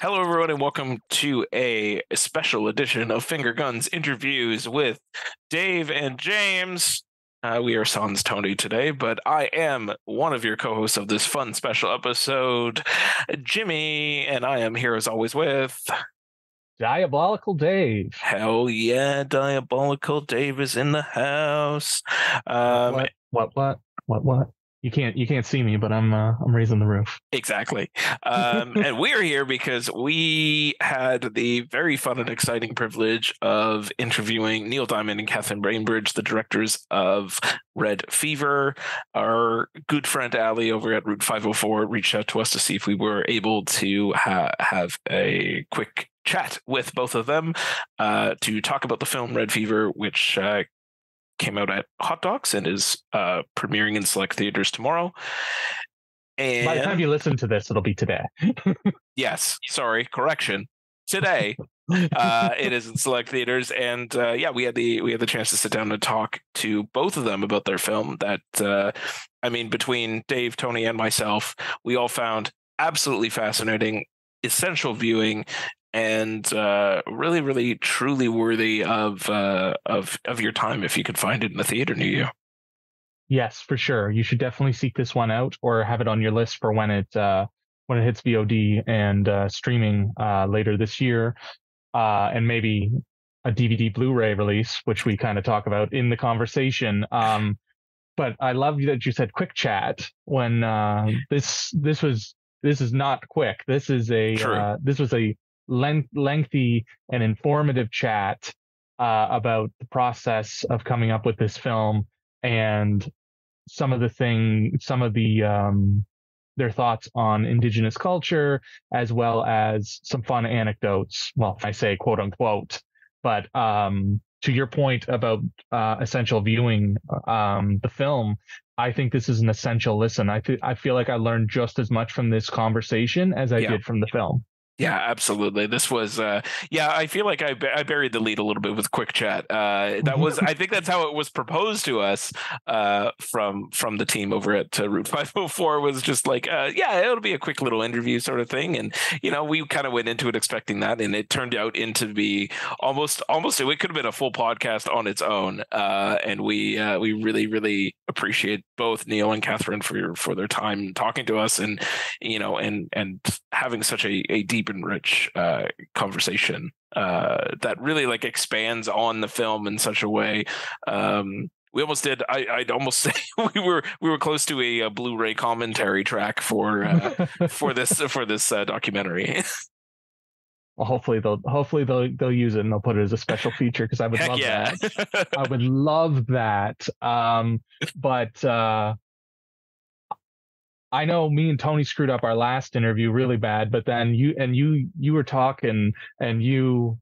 Hello, everyone, and welcome to a special edition of Finger Guns Interviews with Dave and James. We are sans Tony today, but I am one of your co-hosts of this fun special episode, Jimmy, and I am here as always with... Diabolical Dave. Hell yeah, Diabolical Dave is in the house. What? You can't see me, but I'm raising the roof. Exactly. And we are here because we had the very fun and exciting privilege of interviewing Neil Diamond and Catherine Bainbridge, the directors of Red Fever. Our good friend Ali over at Route 504 reached out to us to see if we were able to have a quick chat with both of them to talk about the film Red Fever, which came out at Hot Docs and is premiering in select theaters tomorrow. And by the time you listen to this, it'll be today. Yes, sorry, correction. Today, it is in select theaters, and we had the chance to sit down and talk to both of them about their film. That between Dave, Tony, and myself, we all found absolutely fascinating, essential viewing, and really, really, truly worthy of your time if you could find it in the theater near you. Yes, for sure. You should definitely seek this one out, or have it on your list for when it hits VOD and streaming later this year, and maybe a DVD Blu-ray release, which we kind of talk about in the conversation. But I love that you said quick chat when this is not quick. This is this was a lengthy and informative chat about the process of coming up with this film and some of their thoughts on Indigenous culture, as well as some fun anecdotes. Well, I say quote unquote, but to your point about essential viewing the film, I think this is an essential listen. I feel like I learned just as much from this conversation as I did from the film. Yeah, absolutely. This was, I feel like I buried the lead a little bit with quick chat. That was, I think that's how it was proposed to us from the team over at Route 504. Was just like, it'll be a quick little interview sort of thing, and we kind of went into it expecting that, and it turned out into be almost it could have been a full podcast on its own. And we really, really appreciate both Neil and Catherine for their time talking to us, and and having such a deep and rich conversation that really like expands on the film in such a way. We almost did. I'd almost say we were close to a Blu-ray commentary track for this documentary. Well, hopefully they'll use it and they'll put it as a special feature, because I would love that. I would love that. But I know me and Tony screwed up our last interview really bad, but then you were talking and you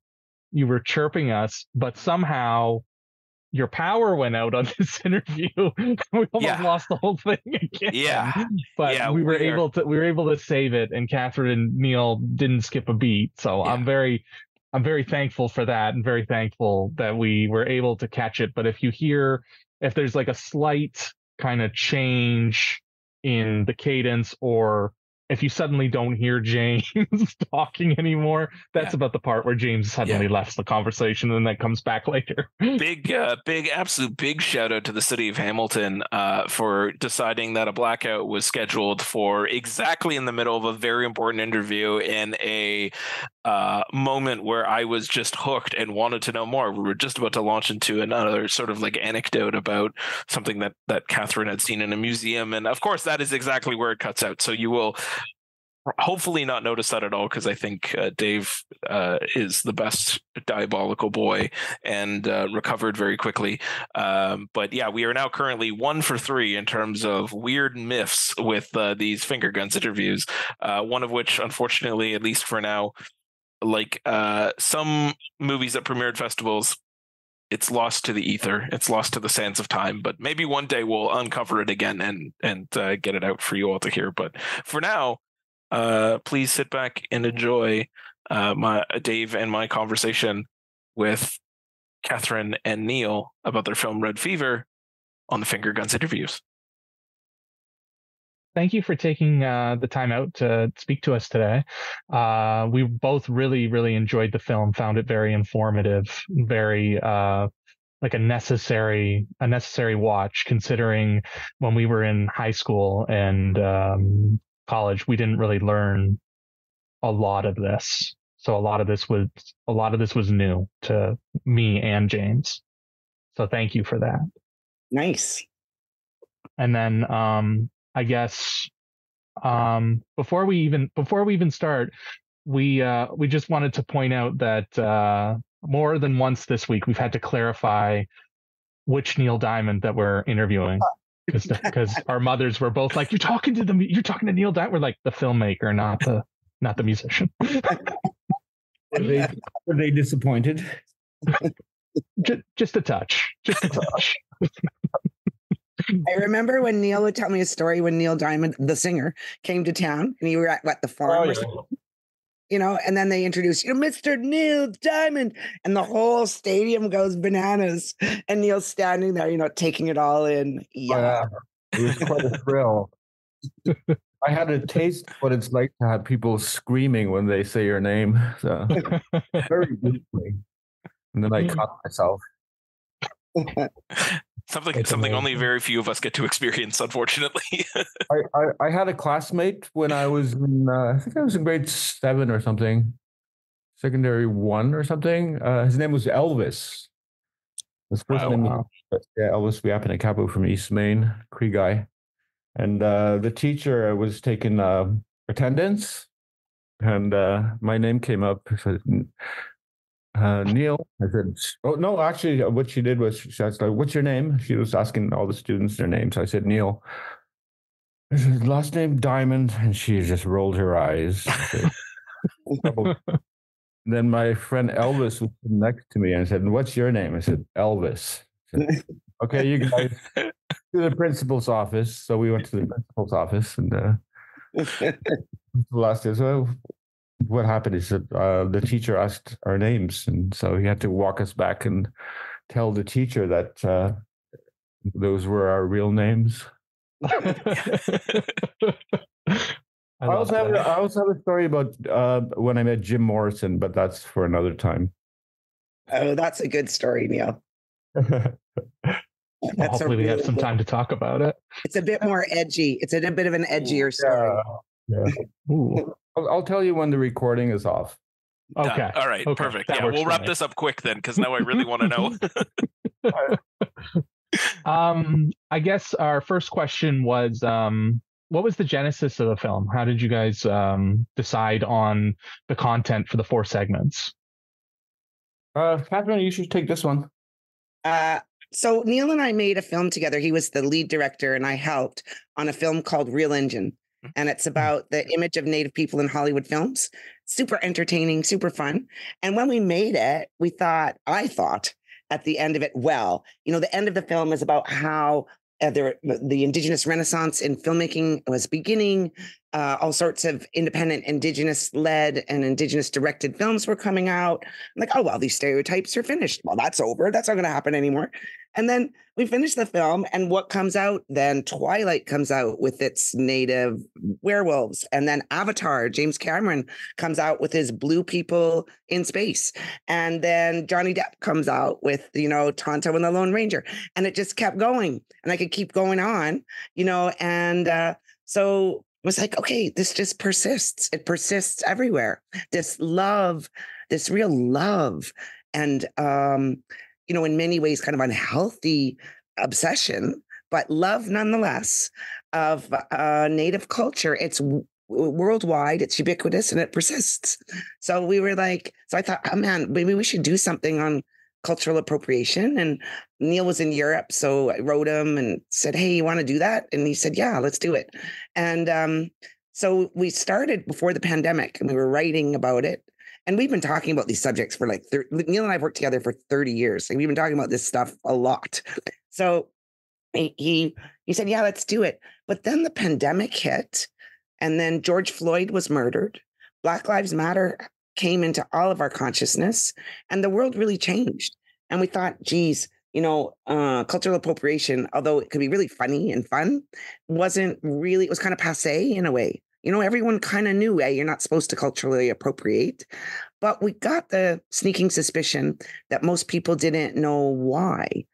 were chirping us, but somehow your power went out on this interview. We almost lost the whole thing again. Yeah. But we were able to save it, and Catherine and Neil didn't skip a beat. So I'm very thankful for that, and very thankful that we were able to catch it. But if there's like a slight kind of change in the cadence, or if you suddenly don't hear James talking anymore, that's about the part where James suddenly left the conversation, and then comes back later. Absolute big shout out to the city of Hamilton for deciding that a blackout was scheduled for exactly in the middle of a very important interview, in a moment where I was just hooked and wanted to know more. We were just about to launch into another sort of like anecdote about something that Catherine had seen in a museum, and of course that is exactly where it cuts out. So you will hopefully not notice that at all, because I think Dave is the best diabolical boy and recovered very quickly. But yeah, we are now currently 1 for 3 in terms of weird myths with these Finger Guns interviews. One of which, unfortunately, at least for now, like some movies that premiered festivals, it's lost to the ether. It's lost to the sands of time. But maybe one day we'll uncover it again and get it out for you all to hear. But for now, please sit back and enjoy my Dave and my conversation with Catherine and Neil about their film Red Fever on the Finger Guns interviews. thank you for taking the time out to speak to us today. We both really, really enjoyed the film, found it very informative, very like a necessary watch, considering when we were in high school and college, we didn't really learn a lot of this. So a lot of this was new to me and James. So thank you for that. Nice. And then I guess before we even start, we just wanted to point out that more than once this week we've had to clarify which Neil Diamond that we're interviewing, because our mothers were both like, you're talking to Neil Diamond. We're like, the filmmaker, not the musician. Were they disappointed? Just a touch. I remember when Neil would tell me a story when Neil Diamond, the singer, came to town, and you were at the farm or something, and then they introduce Mr. Neil Diamond, and the whole stadium goes bananas, and Neil's standing there, taking it all in. Yeah. It was quite a thrill. I had a taste what it's like to have people screaming when they say your name. So very briefly. And then I caught myself. Something only very few of us get to experience, unfortunately. I had a classmate when I was in, I think I was in grade 7 or something, secondary 1 or something. His name was Elvis. His first name was Elvis Wiapinakapu from East Main, Cree guy. And the teacher was taking attendance, and my name came up. Neil. I said, oh, no, actually, what she did was she asked, what's your name? She was asking all the students their names. I said, Neil. I said, last name Diamond. And she just rolled her eyes. Then my friend Elvis was next to me and said, what's your name? I said, Elvis. I said, okay, you guys, to the principal's office. So we went to the principal's office, and last day, so what happened is that the teacher asked our names, and so he had to walk us back and tell the teacher that those were our real names. I also have a story about when I met Jim Morrison, but that's for another time. Oh, that's a good story, Neil. Hopefully we have some time to talk about it. It's a bit more edgy. It's a bit of an edgier story. Yeah. I'll tell you when the recording is off. Okay. Done. All right. Okay. Perfect. Yeah, we'll wrap this up quick then, because now I really want to know. I guess our first question was, what was the genesis of the film? How did you guys decide on the content for the 4 segments? Catherine, you should take this one. So Neil and I made a film together. He was the lead director, and I helped on a film called Real Engine. And it's about the image of Native people in Hollywood films. Super entertaining, super fun. And when we made it, I thought at the end of it, the end of the film is about how the Indigenous Renaissance in filmmaking was beginning. All sorts of independent Indigenous-led and Indigenous-directed films were coming out. I'm like, oh, well, these stereotypes are finished. Well, that's over. That's not going to happen anymore. And then we finished the film, and what comes out? Then Twilight comes out with its native werewolves. And then Avatar, James Cameron, comes out with his blue people in space. And then Johnny Depp comes out with, Tonto and the Lone Ranger. And it just kept going. And I could keep going on, and so it was like, okay, this just persists. It persists everywhere. This love, this real love. And, in many ways, kind of unhealthy obsession, but love nonetheless of Native culture. It's worldwide, it's ubiquitous, and it persists. So we were like, I thought, oh man, maybe we should do something on cultural appropriation. And Neil was in Europe, so I wrote him and said, hey, you want to do that? And he said, yeah, let's do it. And so we started before the pandemic, and we were writing about it. And we've been talking about these subjects for Neil and I have worked together for 30 years. And we've been talking about this stuff a lot. So he said, yeah, let's do it. But then the pandemic hit, and then George Floyd was murdered. Black Lives Matter came into all of our consciousness, and the world really changed. And we thought, geez, cultural appropriation, although it could be really funny and fun, wasn't really, it was kind of passe in a way. Everyone kind of knew, hey, you're not supposed to culturally appropriate. But we got the sneaking suspicion that most people didn't know why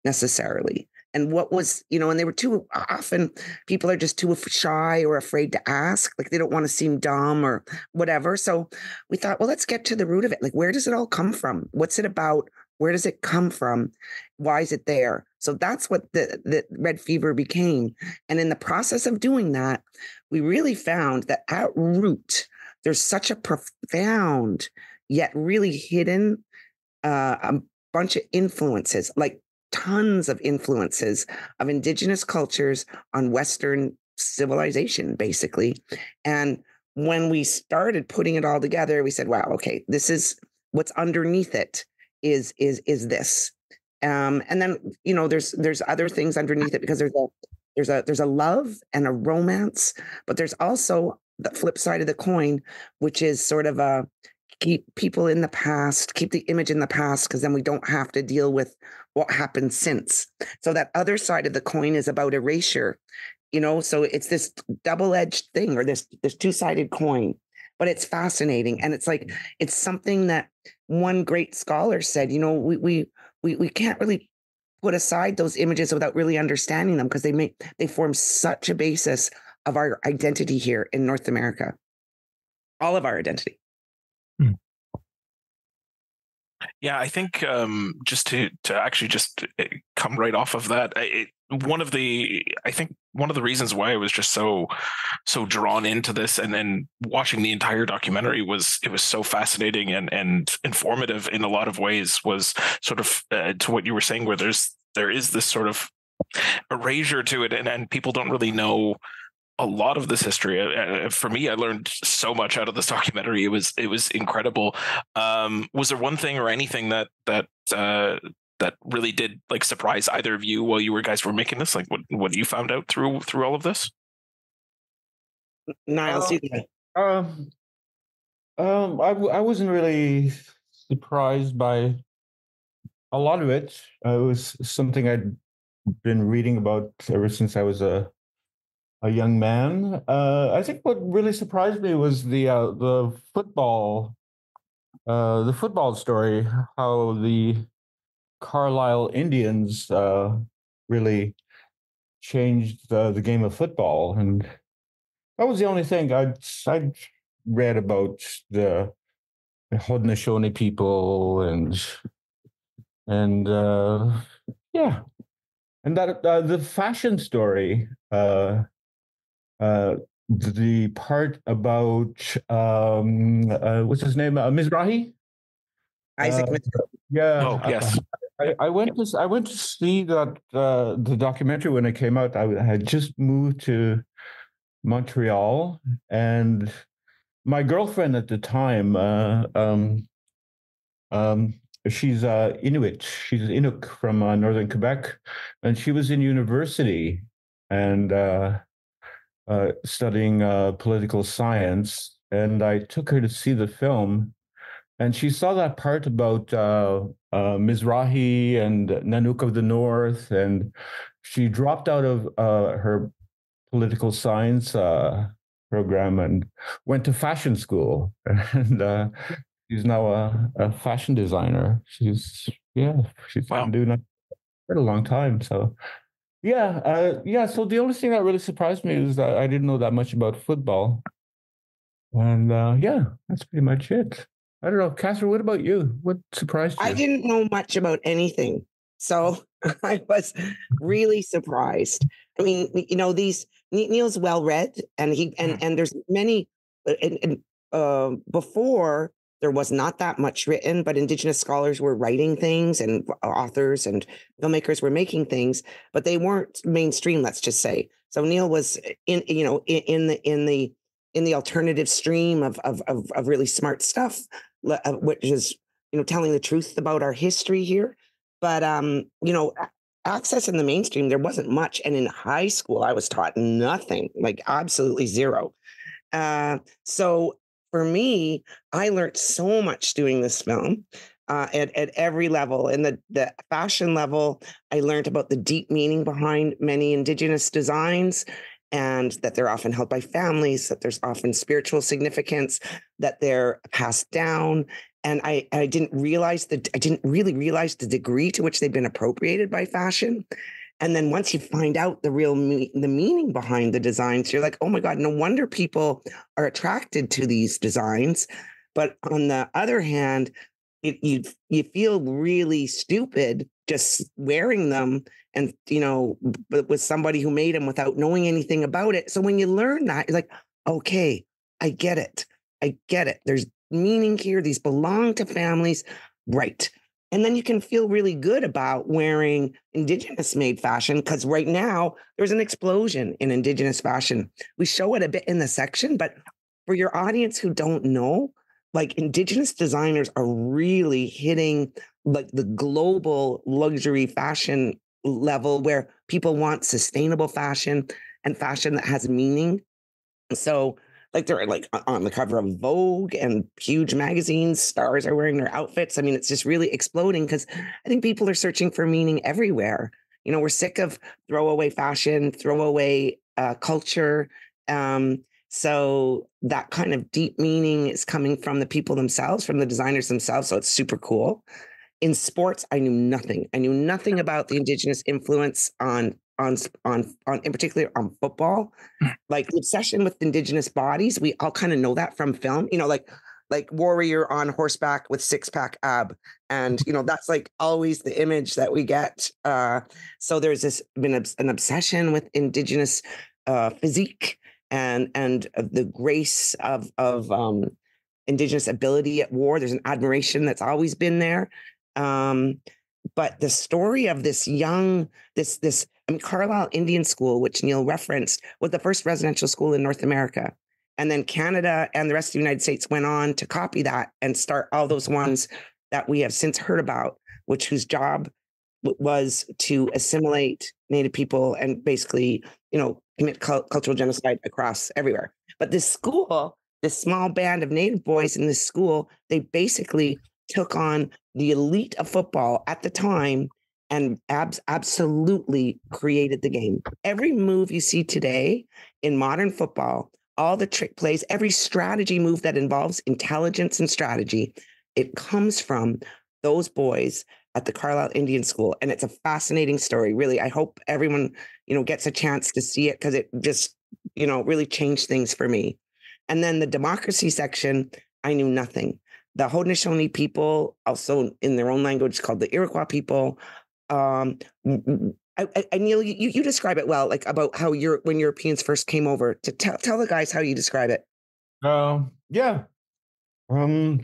necessarily. And what was, and they were too often, people are just too shy or afraid to ask. Like they don't want to seem dumb or whatever. So we thought, well, let's get to the root of it. Like, where does it all come from? What's it about? Where does it come from? Why is it there? So that's what the Red Fever became. And in the process of doing that, we really found that at root, there's such a profound yet really hidden a bunch of influences, like tons of influences of Indigenous cultures on Western civilization, basically. And when we started putting it all together, we said, wow, okay, this is what's underneath it is this. And then, there's other things underneath it, because there's a love and a romance, but there's also the flip side of the coin, which is sort of a keep people in the past, keep the image in the past, because then we don't have to deal with what happened since. So that other side of the coin is about erasure, so it's this double-edged thing, or this two-sided coin, but it's fascinating. And it's like, it's something that one great scholar said, we can't really put aside those images without really understanding them, because they form such a basis of our identity here in North America, all of our identity. Yeah, I think just to actually just come right off of that, one of the reasons why I was just so drawn into this and then watching the entire documentary was it was so fascinating and informative in a lot of ways, was sort of to what you were saying, where there is this sort of erasure to it, and people don't really know a lot of this history. For me, I learned so much out of this documentary. It was incredible. Was there one thing or anything that really did like surprise either of you while you guys were making this? Like what you found out through all of this? Niles, I wasn't really surprised by a lot of it. It was something I'd been reading about ever since I was a young man. I think what really surprised me was the football story. How the Carlisle Indians really changed the game of football, and that was the only thing I'd read about the Haudenosaunee people, and yeah, and that the fashion story. The part about what's his name, Mizrahi? Isaac. Yeah. Oh, yes. I went to see that the documentary when it came out. I had just moved to Montreal, and my girlfriend at the time, she's Inuit. She's Inuk from northern Quebec, and she was in university and studying political science. And I took her to see the film, and she saw that part about Mizrahi and Nanook of the North, and she dropped out of her political science program and went to fashion school. And she's now a fashion designer. She's Wow. been doing that for a long time. So yeah. So the only thing that really surprised me is that I didn't know that much about football. And yeah, that's pretty much it. I don't know, Catherine, what about you? What surprised you? I didn't know much about anything, so I was really surprised. I mean, Neil's well read, and there's many. Before there was not that much written, but Indigenous scholars were writing things, and authors and filmmakers were making things, but they weren't mainstream. Let's just say. So Neil was in the alternative stream of really smart stuff, which is telling the truth about our history here. But access in the mainstream, there wasn't much, and in high school I was taught nothing, like absolutely zero. So for me, I learned so much doing this film. at every level. In the fashion level, I learned about the deep meaning behind many Indigenous designs, and that they're often held by families, that there's often spiritual significance, that they're passed down. And I didn't realize that I didn't really realize the degree to which they've been appropriated by fashion. And then once you find out the real the meaning behind the designs, you're like, oh my God, no wonder people are attracted to these designs. But on the other hand, you feel really stupid just wearing them, and with somebody who made them without knowing anything about it. So when you learn that, you're like, okay, I get it. There's meaning here. These belong to families, right? And then you can feel really good about wearing Indigenous made fashion, because right now there's an explosion in Indigenous fashion. We show it a bit in the section, but for your audience who don't know, like, Indigenous designers are really hitting like the global luxury fashion level, where people want sustainable fashion and fashion that has meaning. So like, they're like on the cover of Vogue and huge magazines, stars are wearing their outfits. I mean, it's just really exploding because I think people are searching for meaning everywhere. We're sick of throwaway fashion, throwaway culture. So that kind of deep meaning is coming from the people themselves, from the designers themselves. So it's super cool. In sports, I knew nothing. I knew nothing about the Indigenous influence on in particular on football. Like, the obsession with Indigenous bodies, we all kind of know that from film. Like warrior on horseback with six-pack ab, and that's like always the image that we get. So there's been an obsession with Indigenous physique and the grace of Indigenous ability at war. There's an admiration that's always been there. But the story of this Carlisle Indian School, which Neil referenced, was the first residential school in North America. And then Canada and the rest of the United States went on to copy that and start all those ones that we have since heard about, whose job was to assimilate Native people and basically, commit cultural genocide across everywhere. But this school, this small band of Native boys in this school, they basically took on the elite of football at the time and absolutely created the game. Every move you see today in modern football, all the trick plays, every strategy move that involves intelligence and strategy, it comes from those boys at the Carlisle Indian School. And it's a fascinating story, really. I hope everyone, gets a chance to see it, because it just, really changed things for me. And then the democracy section, I knew nothing. The Haudenosaunee people, also in their own language called the Iroquois people. Neil, you describe it well, like about how when Europeans first came over. To tell the guys how you describe it. Yeah. Well,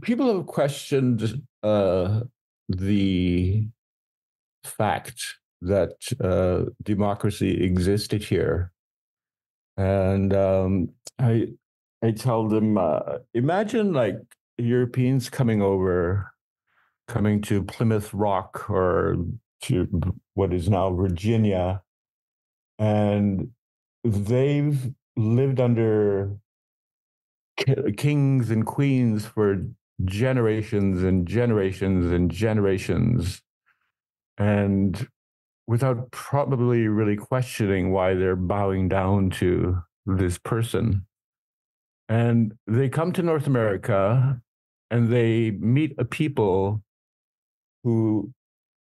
people have questioned the fact that democracy existed here, and I tell them, imagine like Europeans coming to Plymouth Rock or to what is now Virginia, and they've lived under kings and queens for generations and generations and generations, and without probably really questioning why they're bowing down to this person. And they come to North America and they meet a people who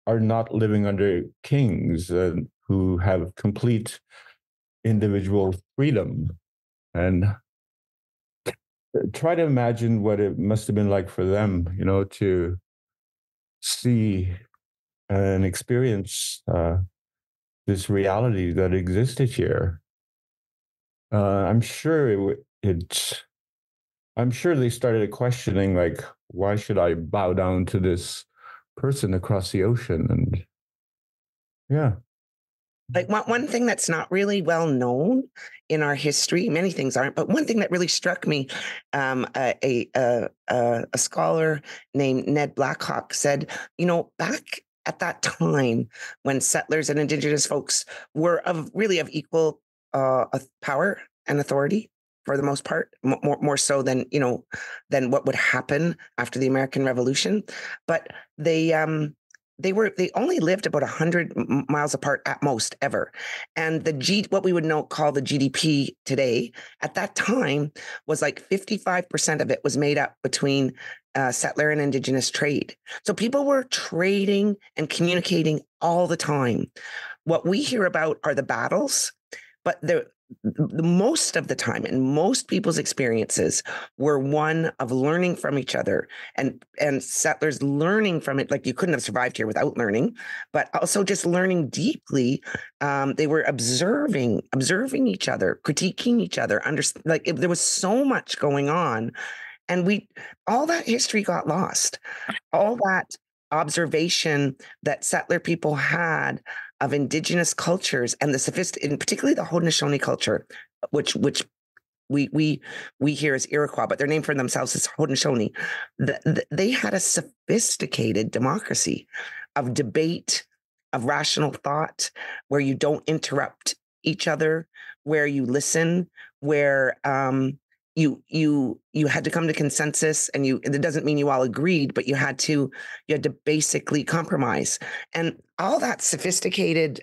are not living under kings and who have complete individual freedom. And try to imagine what it must have been like for them, to see and experience this reality that existed here. I'm sure I'm sure they started questioning, like, why should I bow down to this person across the ocean? And yeah. Like, one thing that's not really well known in our history, many things aren't, but one thing that really struck me, a scholar named Ned Blackhawk said, back at that time when settlers and Indigenous folks were of equal power and authority, for the most part, more so than than what would happen after the American Revolution. But they only lived about 100 miles apart at most ever, and what we would call the GDP today at that time was like 55% of it was made up between settler and Indigenous trade. So people were trading and communicating all the time. What we hear about are the battles, but the most of the time, and most people's experiences were one of learning from each other, and settlers learning from it. Like, you couldn't have survived here without learning, but also just learning deeply. They were observing each other, critiquing each other. There was so much going on, and all that history got lost. All that observation that settler people had of Indigenous cultures and and particularly the Haudenosaunee culture, which we hear as Iroquois, but their name for themselves is Haudenosaunee. They had a sophisticated democracy of debate, of rational thought, where you don't interrupt each other, where you listen, where you had to come to consensus, and it doesn't mean you all agreed, but you had to basically compromise, and all that sophisticated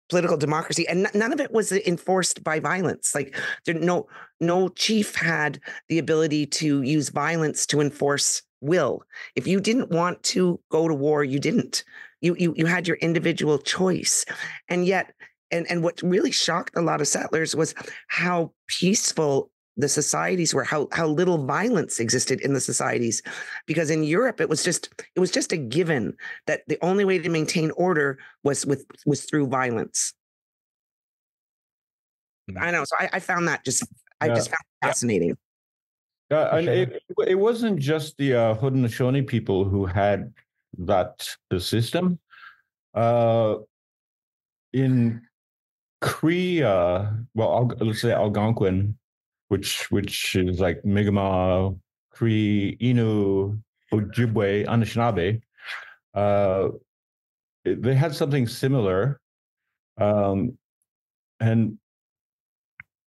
political democracy, and none of it was enforced by violence. Like, no chief had the ability to use violence to enforce will. If you didn't want to go to war, you didn't. You had your individual choice, and yet. And what really shocked a lot of settlers was how peaceful the societies were, how little violence existed in the societies. Because in Europe, it was just a given that the only way to maintain order was through violence. I know. So I found that I just found it fascinating. And it wasn't just the Haudenosaunee people who had the system. In Cree, let's say Algonquin, which is like Mi'kmaq, Cree, Innu, Ojibwe, Anishinaabe. They had something similar, and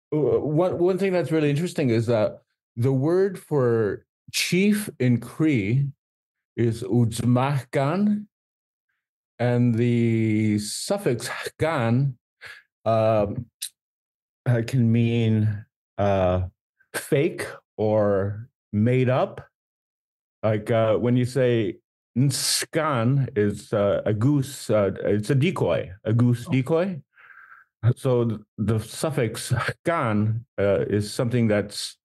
one thing that's really interesting is that the word for chief in Cree is udzmachgan, and the suffix gan can mean fake or made up. Like when you say nskan is a goose, it's a decoy, a goose decoy. So the suffix gan is something that's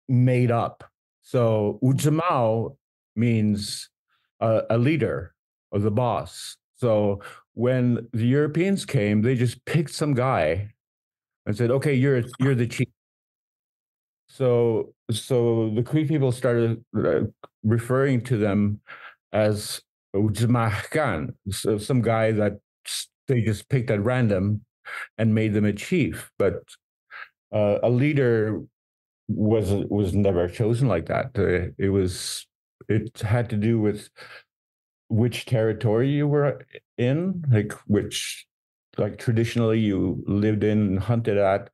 made up. So ujamao means a leader or the boss. So when the Europeans came, they just picked some guy and said, "Okay, you're the chief." So the Cree people started referring to them as Ujmahkan, so some guy that they just picked at random and made them a chief. But a leader was never chosen like that. It had to do with which territory you were in, like traditionally you lived in and hunted at,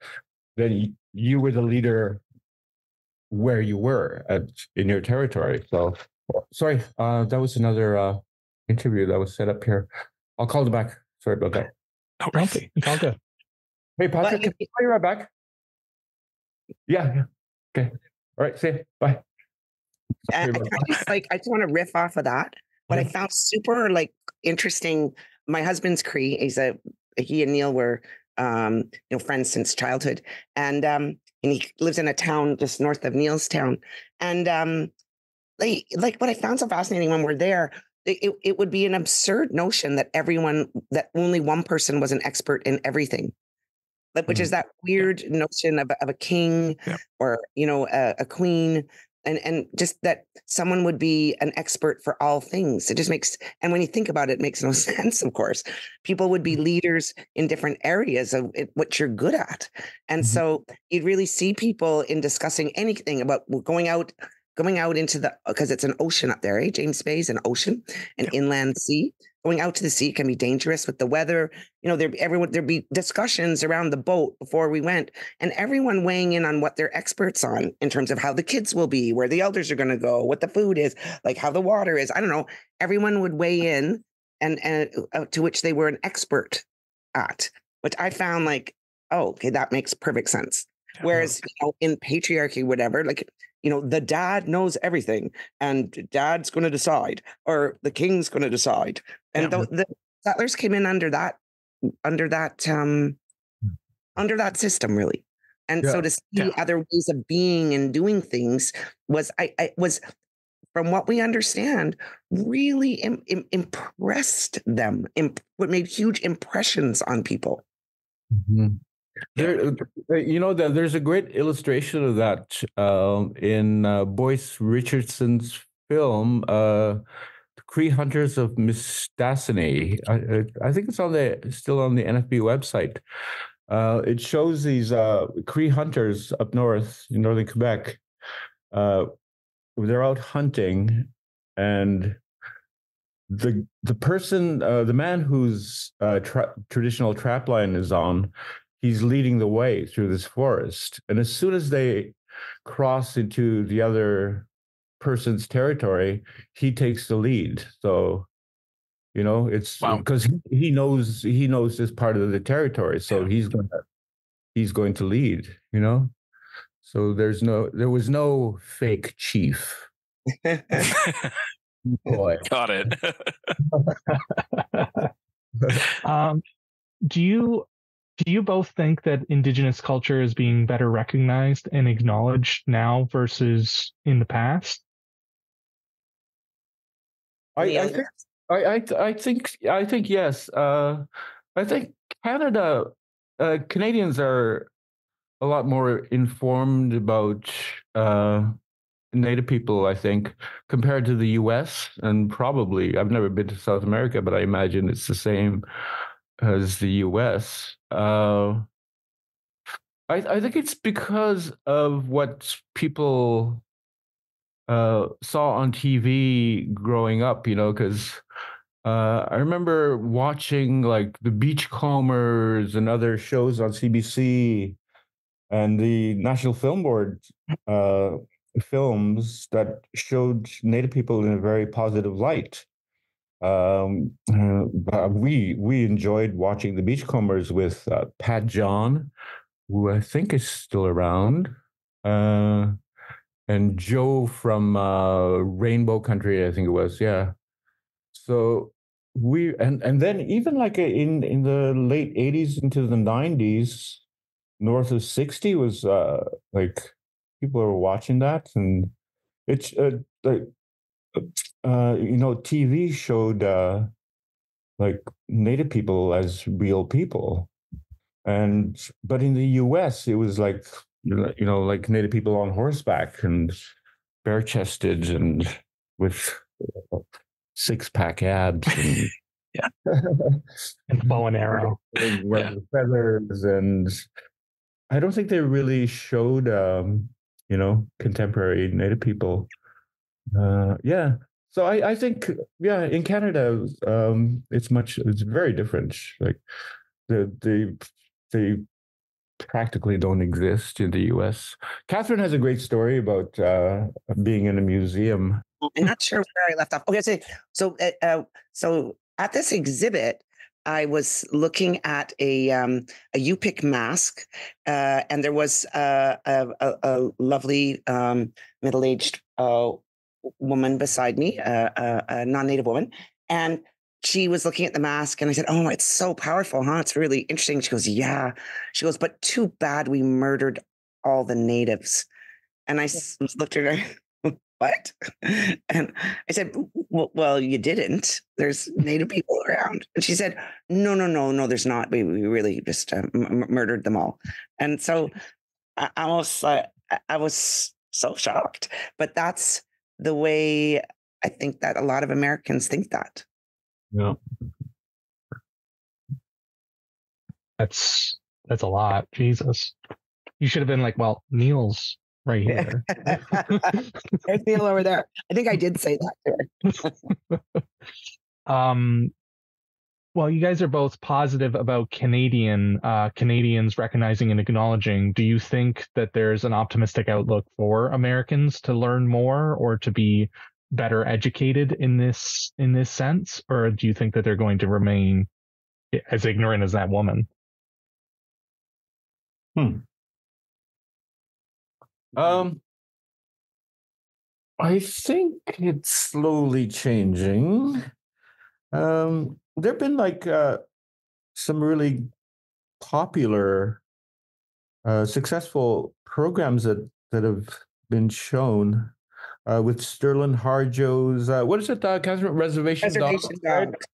then you were the leader where you were in your territory. So sorry, that was another interview that was set up here. I'll call them back. Sorry about that. Okay, it's all good. Hey Patrick, can I call you right back? Yeah. Okay. All right, see you. Bye. I just want to riff off of that. What I found super interesting. My husband's Cree. He and Neil were friends since childhood, and he lives in a town just north of Neil's town. And what I found so fascinating when we're there, it would be an absurd notion that only one person was an expert in everything. Which is that weird notion of a king or a queen. And just that someone would be an expert for all things. It just makes, and when you think about it, it makes no sense, of course. People would be leaders in different areas of what you're good at. And so you'd really see people in discussing anything about going out into because it's an ocean up there, James Bay is an ocean, an inland sea. going out to the sea can be dangerous with the weather. There'd be discussions around the boat before we went, and everyone weighing in on what they're experts on in terms of how the kids will be, where the elders are going to go, what the food is, like how the water is. I don't know. Everyone would weigh in, and to which they were an expert at, which I found like, oh, okay, that makes perfect sense. Whereas in patriarchy, whatever, like, the dad knows everything, and dad's going to decide, or the king's going to decide. And the settlers came in under that system, really. And so to see other ways of being and doing things was from what we understand, really impressed them. Made huge impressions on people. Mm-hmm. There's a great illustration of that in Boyce Richardson's film, Cree Hunters of Mistassini. I think it's still on the NFB website. It shows these Cree hunters up north in northern Quebec. They're out hunting, and the man whose traditional trapline is on, he's leading the way through this forest. And as soon as they cross into the other person's territory, he takes the lead. So, it's because he knows this part of the territory. So he's going to lead, So there was no fake chief. Boy. Got it. Do you both think that Indigenous culture is being better recognized and acknowledged now versus in the past? I think yes. I think Canadians are a lot more informed about Native people, I think, compared to the U.S. and probably, I've never been to South America, but I imagine it's the same as the U.S. I think it's because of what people saw on TV growing up, because I remember watching like the Beachcombers and other shows on CBC and the National Film Board films that showed Native people in a very positive light. We enjoyed watching the Beachcombers with Pat John, who I think is still around, and Joe from Rainbow Country, I think it was, yeah. So and then even like in the late 80s into the 90s, north of 60 was like people were watching that, and it's like TV showed like Native people as real people, but in the US it was like like Native people on horseback and bare chested and with six-pack abs and and bow and arrow, feathers, and I don't think they really showed contemporary Native people. So I think in Canada it's very different. Like they practically don't exist in the US. Catherine has a great story about being in a museum. I'm not sure where I left off. Okay, so at this exhibit, I was looking at a Yupik mask, and there was a lovely middle-aged woman beside me, a non-Native woman, and she was looking at the mask, and I said, "Oh, it's so powerful, huh? It's really interesting." She goes, "Yeah." She goes, "But too bad we murdered all the natives." And I looked at her. What? And I said, well, you didn't. There's Native people around. And she said, no, there's not. We really just murdered them all. And so I was so shocked. But that's the way I think that a lot of Americans think that. Yeah. That's a lot. Jesus. You should have been like, well, Neil's right here. There's Neil over there. I think I did say that to her. Well, you guys are both positive about Canadians recognizing and acknowledging. Do you think that there's an optimistic outlook for Americans to learn more or to be better educated in this sense, or do you think that they're going to remain as ignorant as that woman? I think it's slowly changing. There've been like some really popular, successful programs that have been shown with Sterling Harjo's. What is it, Catherine? Reservation Dogs. Reservation Dogs.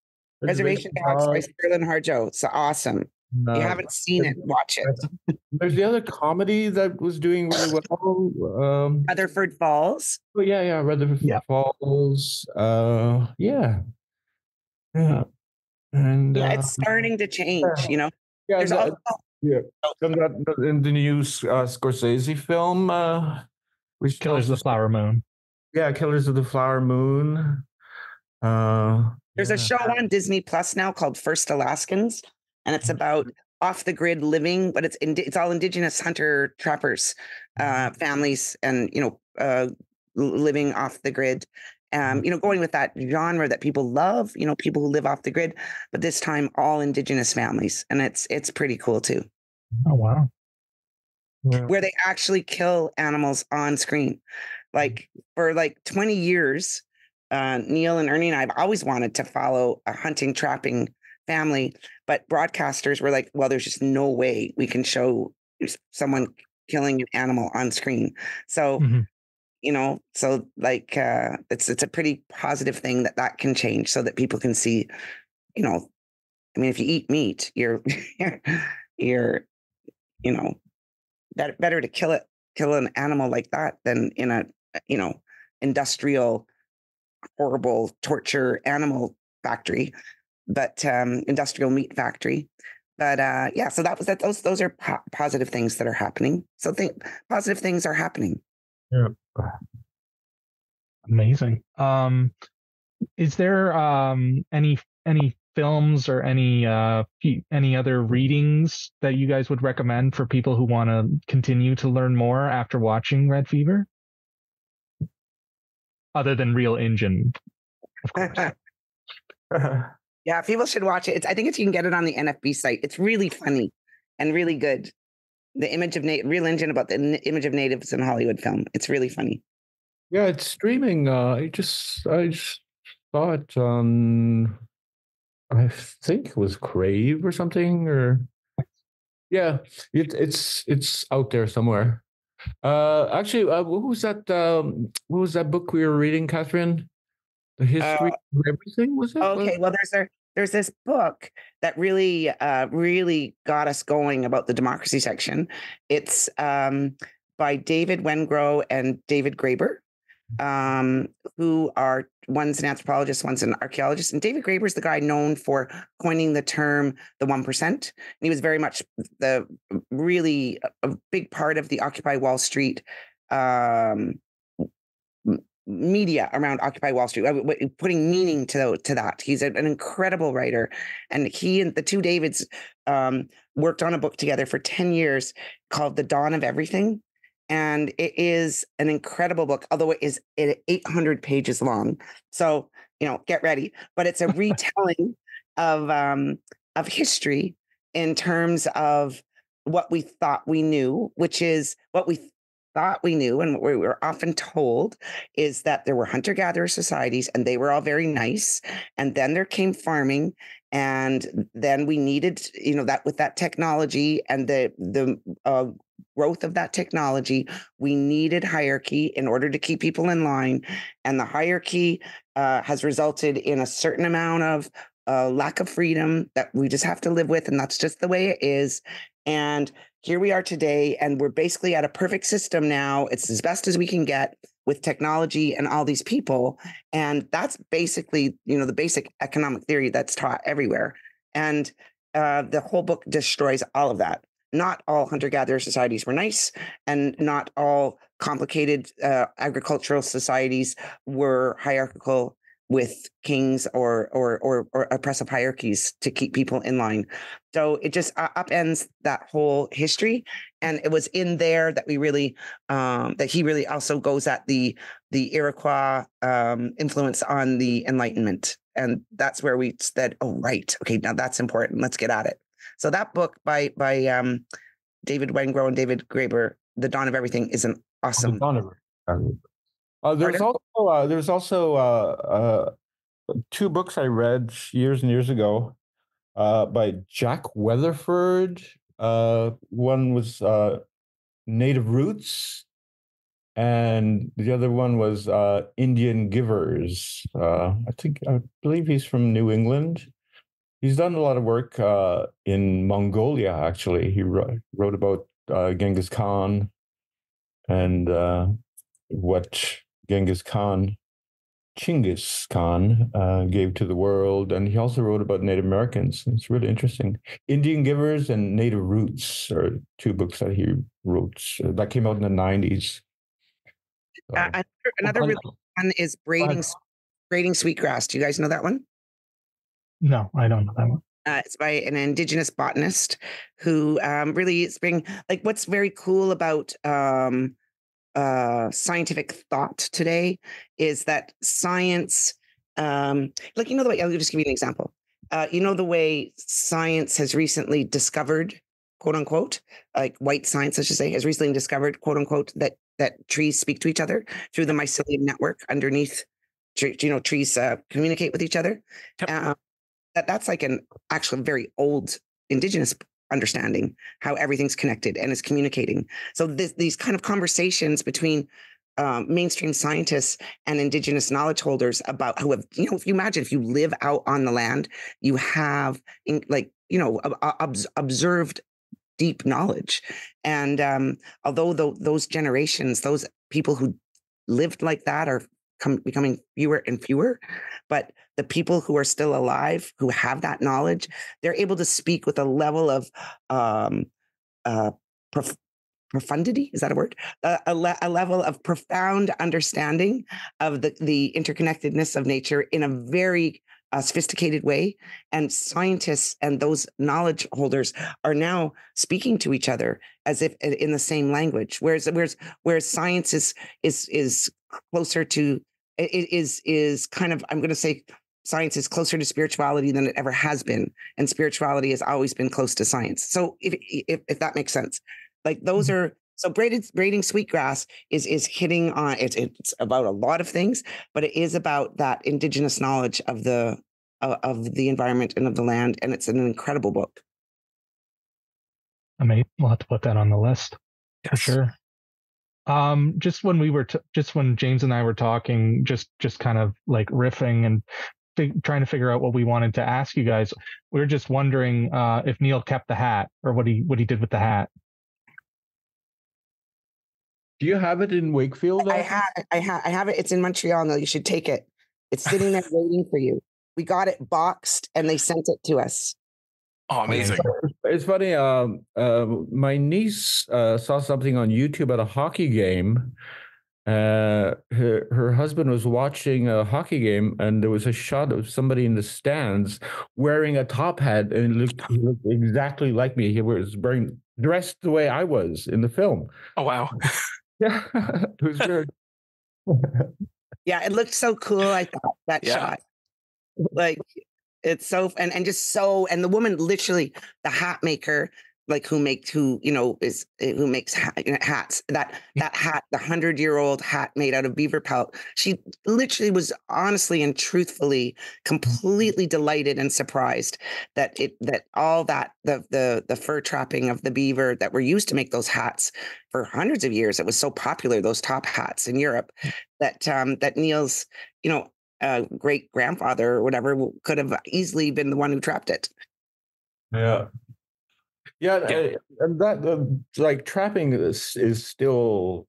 Reservation Dogs by Sterling Harjo. It's awesome. If you haven't seen it, watch it. There's the other comedy that was doing really well. Rutherford Falls. Oh yeah, Rutherford Falls. Yeah. And it's starting to change. You know, there's and in the new Scorsese film, which Killers of the Flower Moon. Yeah, Killers of the Flower Moon. There's a show on Disney Plus now called First Alaskans, and it's about off the grid living, but it's all Indigenous hunter trappers families, and living off the grid. Going with that genre that people love, people who live off the grid, but this time all Indigenous families, and it's pretty cool too. Oh wow! Yeah. Where they actually kill animals on screen, like for 20 years. Neil and Ernie and I have always wanted to follow a hunting, trapping family, but broadcasters were like, well, there's just no way we can show someone killing an animal on screen. So, it's a pretty positive thing that can change so that people can see, if you eat meat, you're better to kill an animal like that than in a, industrial, horrible torture animal factory, but industrial meat factory. But so those are positive things that are happening. So positive things are happening. Yeah. Amazing. Is there any films or any other readings that you guys would recommend for people who want to continue to learn more after watching Red Fever? Other than Real Engine, of course. Yeah, people should watch it. I think you can get it on the NFB site. It's really funny and really good. The image of Real Engine, about the image of natives in Hollywood film. It's really funny. Yeah, it's streaming. I just saw it on, I think it was Crave or something, or yeah, it's out there somewhere. Actually, what was that? What was that book we were reading, Catherine? The history of everything, was it? Okay, well, there's this book that really got us going about the democracy section. It's by David Wengrow and David Graeber, who are, one's an anthropologist, one's an archaeologist. And David Graeber is the guy known for coining the term the 1%. And he was very much a big part of the Occupy Wall Street media around Occupy Wall Street, putting meaning to that. He's an incredible writer. And he and the two Davids worked on a book together for 10 years called The Dawn of Everything. And it is an incredible book, although it is 800 pages long. So, get ready. But it's a retelling of history in terms of what we thought we knew, which is what we thought we knew, and what we were often told is that there were hunter-gatherer societies and they were all very nice. And then there came farming, and then we needed, that with that technology and the growth of that technology, we needed hierarchy in order to keep people in line. And the hierarchy has resulted in a certain amount of lack of freedom that we just have to live with. And that's just the way it is. And here we are today, and we're basically at a perfect system now. It's as best as we can get with technology and all these people. And that's basically, the basic economic theory that's taught everywhere. And the whole book destroys all of that. Not all hunter-gatherer societies were nice, and not all complicated agricultural societies were hierarchical. with kings or oppressive hierarchies to keep people in line. So it just upends that whole history. And it was in there that we really that he really also goes at the Iroquois influence on the Enlightenment. And that's where we said, oh, right. Okay, now that's important. Let's get at it. So that book by David Wengrow and David Graeber, The Dawn of Everything, is an awesome. There's also two books I read years and years ago by Jack Weatherford. One was Native Roots, and the other one was Indian Givers. I believe he's from New England. He's done a lot of work in Mongolia, actually. He wrote about Genghis Khan and what Genghis Khan, Chinggis Khan, gave to the world. And he also wrote about Native Americans. It's really interesting. Indian Givers and Native Roots are two books that he wrote that came out in the 90s. Another really one is Braiding Sweetgrass. Do you guys know that one? No, I don't know that one. It's by an Indigenous botanist who really is bringing, like, what's very cool about scientific thought today is that science, like, the way, I'll just give you an example. The way science has recently discovered, quote unquote, like white science, I should say, has recently discovered, quote unquote, that trees speak to each other through the mycelium network underneath. Trees communicate with each other. Yep. That's like an actual very old Indigenous understanding how everything's connected and is communicating. So these kind of conversations between mainstream scientists and Indigenous knowledge holders about who have, if you imagine, if you live out on the land, you have observed deep knowledge. And although those generations, those people who lived like that are becoming fewer and fewer, but the people who are still alive, who have that knowledge, they're able to speak with a level of profundity. Is that a word? A level of profound understanding of the interconnectedness of nature in a very sophisticated way. And scientists and those knowledge holders are now speaking to each other as if in the same language. Whereas science is closer to, is kind of, I'm going to say, science is closer to spirituality than it ever has been, and spirituality has always been close to science. So if that makes sense, like those are, so braiding sweetgrass is hitting on, it's about a lot of things, but it is about that Indigenous knowledge of the environment and of the land, and it's an incredible book. We'll have to put that on the list for sure. Just when James and I were talking, just kind of like riffing and trying to figure out what we wanted to ask you guys, we were just wondering if Neil kept the hat or what he did with the hat. Do you have it in Wakefield? I have it. It's in Montreal. No, you should take it. It's sitting there waiting for you. We got it boxed and they sent it to us. Oh, amazing. It's funny. My niece saw something on YouTube at a hockey game. Her husband was watching a hockey game, and there was a shot of somebody in the stands wearing a top hat, and he looked exactly like me. He was dressed the way I was in the film. Oh, wow. Yeah, it was weird. Yeah, it looked so cool. I thought that shot, like, it's so, and just so, and the woman, literally the hat maker, like who makes hats, that hat, the 100-year-old hat made out of beaver pelt. She literally was honestly and truthfully completely delighted and surprised that all that the fur trapping of the beaver that were used to make those hats for hundreds of years. It was so popular, those top hats in Europe, that Neil's, great grandfather or whatever could have easily been the one who trapped it. Yeah. And that like trapping is still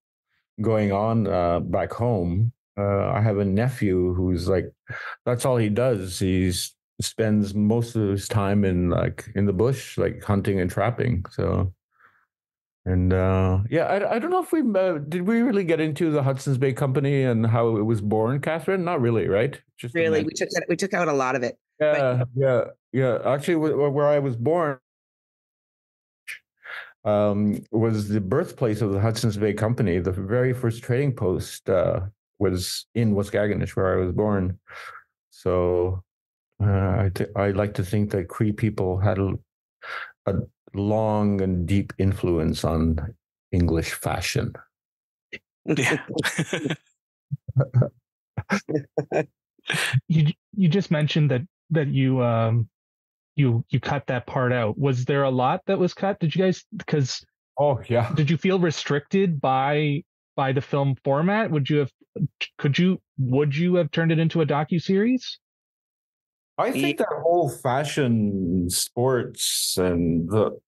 going on back home. I have a nephew who's like, that's all he does. He spends most of his time in the bush, like hunting and trapping. So And I don't know if we did we really get into the Hudson's Bay Company and how it was born, Catherine? Not really, right? Just Really, we took out a lot of it. But yeah. Actually, where I was born was the birthplace of the Hudson's Bay Company. The very first trading post was in Waskaganish, where I was born. So I like to think that Cree people had a long and deep influence on English fashion. Yeah. You just mentioned that you cut that part out. Was there a lot that was cut? Did you guys, because Oh yeah. did you feel restricted by the film format? Would you have turned it into a docuseries? I think that whole fashion, sports, and the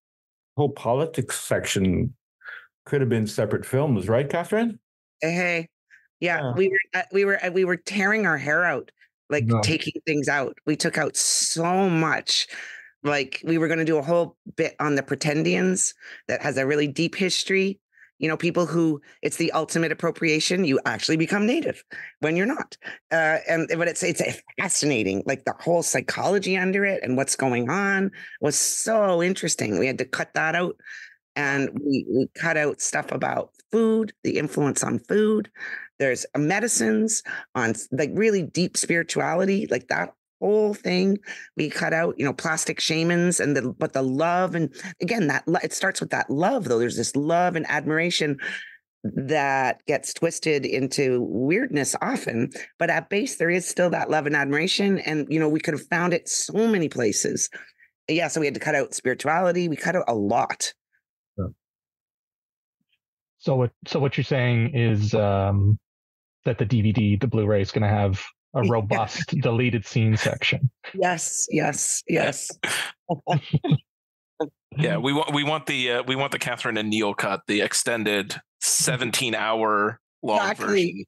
whole politics section could have been separate films, right, Catherine? Hey, yeah, Yeah. we were tearing our hair out, like No. taking things out. We took out so much. Like we were going to do a whole bit on the Pretendians that has a really deep history. You know, people who it's the ultimate appropriation. You actually become native when you're not, but it's fascinating. Like the whole psychology under it and what's going on was so interesting. We had to cut that out. And we cut out stuff about food, the influence on food. There's medicines on like really deep spirituality, like that whole thing we cut out, you know, plastic shamans and but the love. And again, it starts with that love, though. There's this love and admiration that gets twisted into weirdness often, but at base, there is still that love and admiration. And, you know, we could have found it so many places. Yeah. So we had to cut out spirituality. We cut out a lot. So what you're saying is that the DVD, the Blu-ray is going to have a robust deleted scene section. Yes. Yeah, we want the Catherine and Neil cut, the extended 17-hour long version.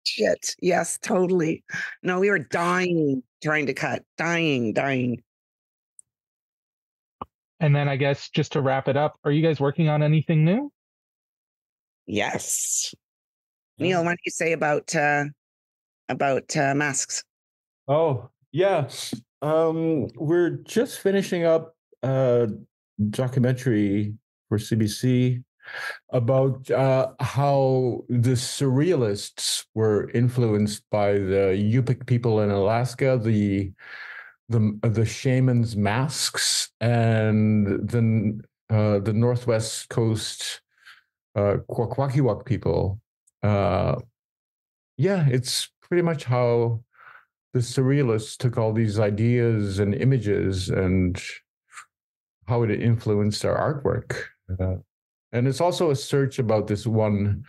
Shit. Yes, totally. No, we were dying trying to cut. Dying. And then I guess just to wrap it up, are you guys working on anything new? Yes. Neil, what do you say about masks? Oh yeah. We're just finishing up a documentary for CBC about how the surrealists were influenced by the Yupik people in Alaska, the shamans' masks, and the Northwest Coast Kwakwaka'wakw people. It's pretty much how the surrealists took all these ideas and images and how it influenced our artwork. And it's also a search about this one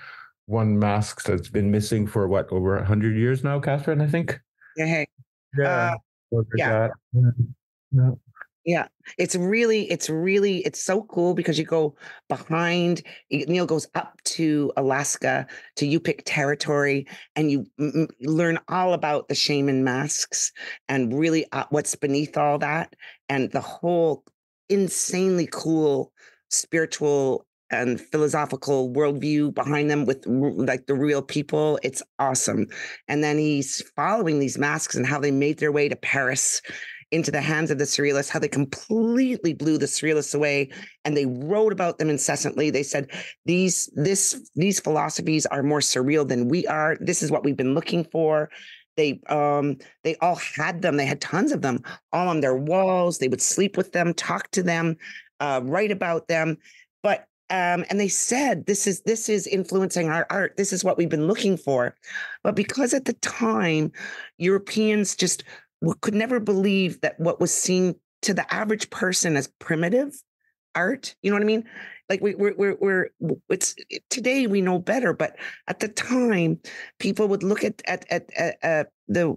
mask that's been missing for over 100 years now, Catherine, I think. Yeah. Yeah, it's so cool because you go behind. Neil goes up to Alaska, to Yupik territory, and you learn all about the shaman masks and really what's beneath all that, and the whole insanely cool spiritual and philosophical worldview behind them with like the real people. It's awesome. And then he's following these masks and how they made their way to Paris into the hands of the surrealists, how they completely blew the surrealists away, and they wrote about them incessantly. They said, these philosophies are more surreal than we are. This is what we've been looking for. They all had them. They had tons of them all on their walls. They would sleep with them, talk to them, write about them. But and they said, this is influencing our art. This is what we've been looking for. But because at the time, Europeans just could never believe that what was seen to the average person as primitive art, you know what I mean? Like today we know better, but at the time, people would look at the,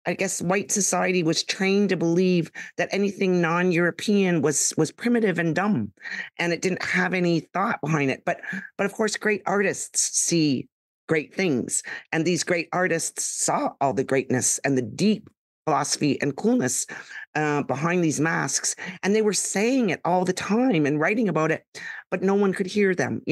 I guess, white society was trained to believe that anything non-European was primitive and dumb, and it didn't have any thought behind it. But of course, great artists see great things, and these great artists saw all the greatness and the deep philosophy and coolness behind these masks, and they were saying it all the time and writing about it, but no one could hear them.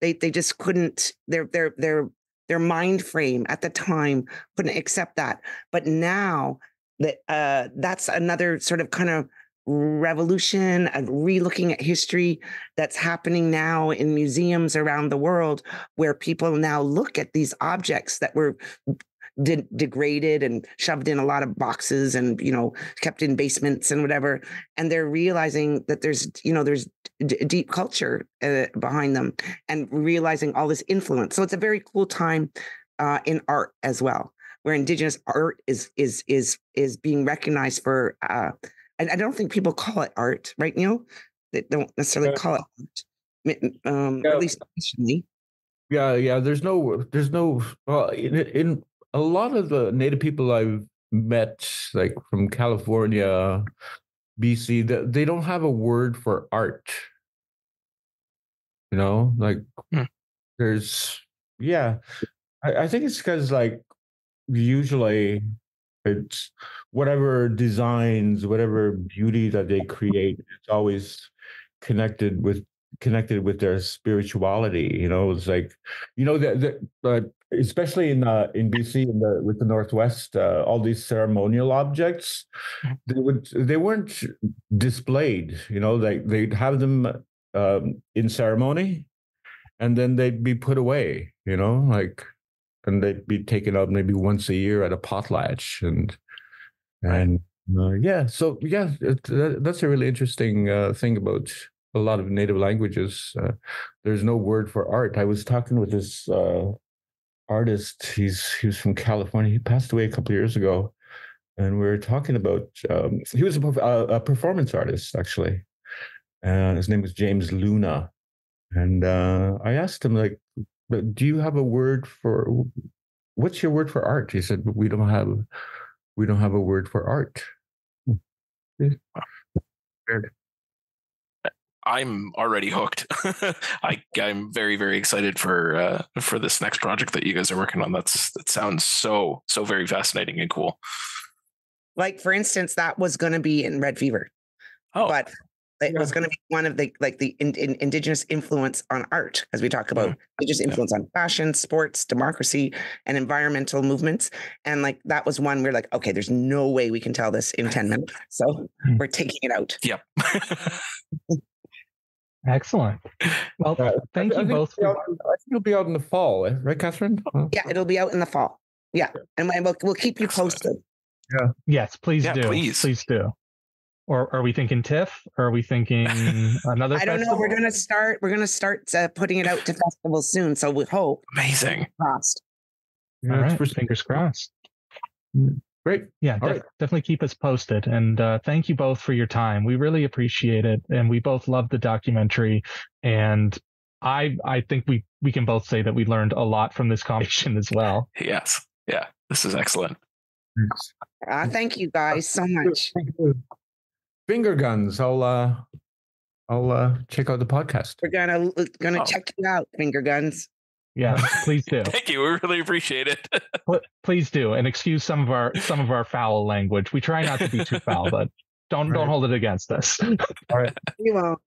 They just couldn't. Their mind frame at the time couldn't accept that. But now that's another sort of kind of revolution and re-looking at history that's happening now in museums around the world, where people now look at these objects that were degraded and shoved in a lot of boxes and kept in basements and whatever, and they're realizing that there's deep culture behind them, and realizing all this influence. So it's a very cool time in art as well, where Indigenous art is being recognized for I don't think people call it art, right, Neil? They don't necessarily call it art, at least recently. Yeah. There's no. Well, in a lot of the Native people I've met, like from California, BC, they don't have a word for art. Like there's, yeah. I think it's because like usually it's whatever designs, whatever beauty that they create, it's always connected with their spirituality. It's like, especially in BC, with the Northwest, all these ceremonial objects, they weren't displayed. They'd have them in ceremony, and then they'd be put away. And they'd be taken out maybe once a year at a potlatch, that's a really interesting thing about a lot of Native languages. There's no word for art. I was talking with this artist. He was from California. He passed away a couple of years ago, and we were talking about. He was a performance artist, actually. His name was James Luna, and I asked him, like, do you have a word for, what's your word for art? He said, we don't have a word for art. I'm already hooked. I'm very, very excited for this next project that you guys are working on. That sounds so very fascinating and cool. Like, for instance, that was going to be in Red Fever. But it was going to be one of the Indigenous influence on art, as we talk about Indigenous influence on fashion, sports, democracy, and environmental movements. And like that was one we're like, okay, there's no way we can tell this in 10 minutes, so we're taking it out. Yep. Excellent. Well, thank you both. I think it'll be out in the fall, right, Catherine? Yeah, it'll be out in the fall. Yeah, and we'll keep you posted. Yeah. Yes, please do. Please do. Or are we thinking TIFF? Or are we thinking another I don't festival? know. We're going to start putting it out to festivals soon. So we hope. Amazing. Crossed. All right. Fingers crossed. Great. Yeah, definitely keep us posted. And thank you both for your time. We really appreciate it. And we both love the documentary. And I think we can both say that we learned a lot from this conversation as well. Yes. Yeah. This is excellent. Thank you guys so much. Thank you. Finger guns. I'll check out the podcast. We're gonna check you out, Finger Guns. Yeah, please do. Thank you. We really appreciate it. Please do, and excuse some of our foul language. We try not to be too foul, but don't hold it against us. All right. You won't.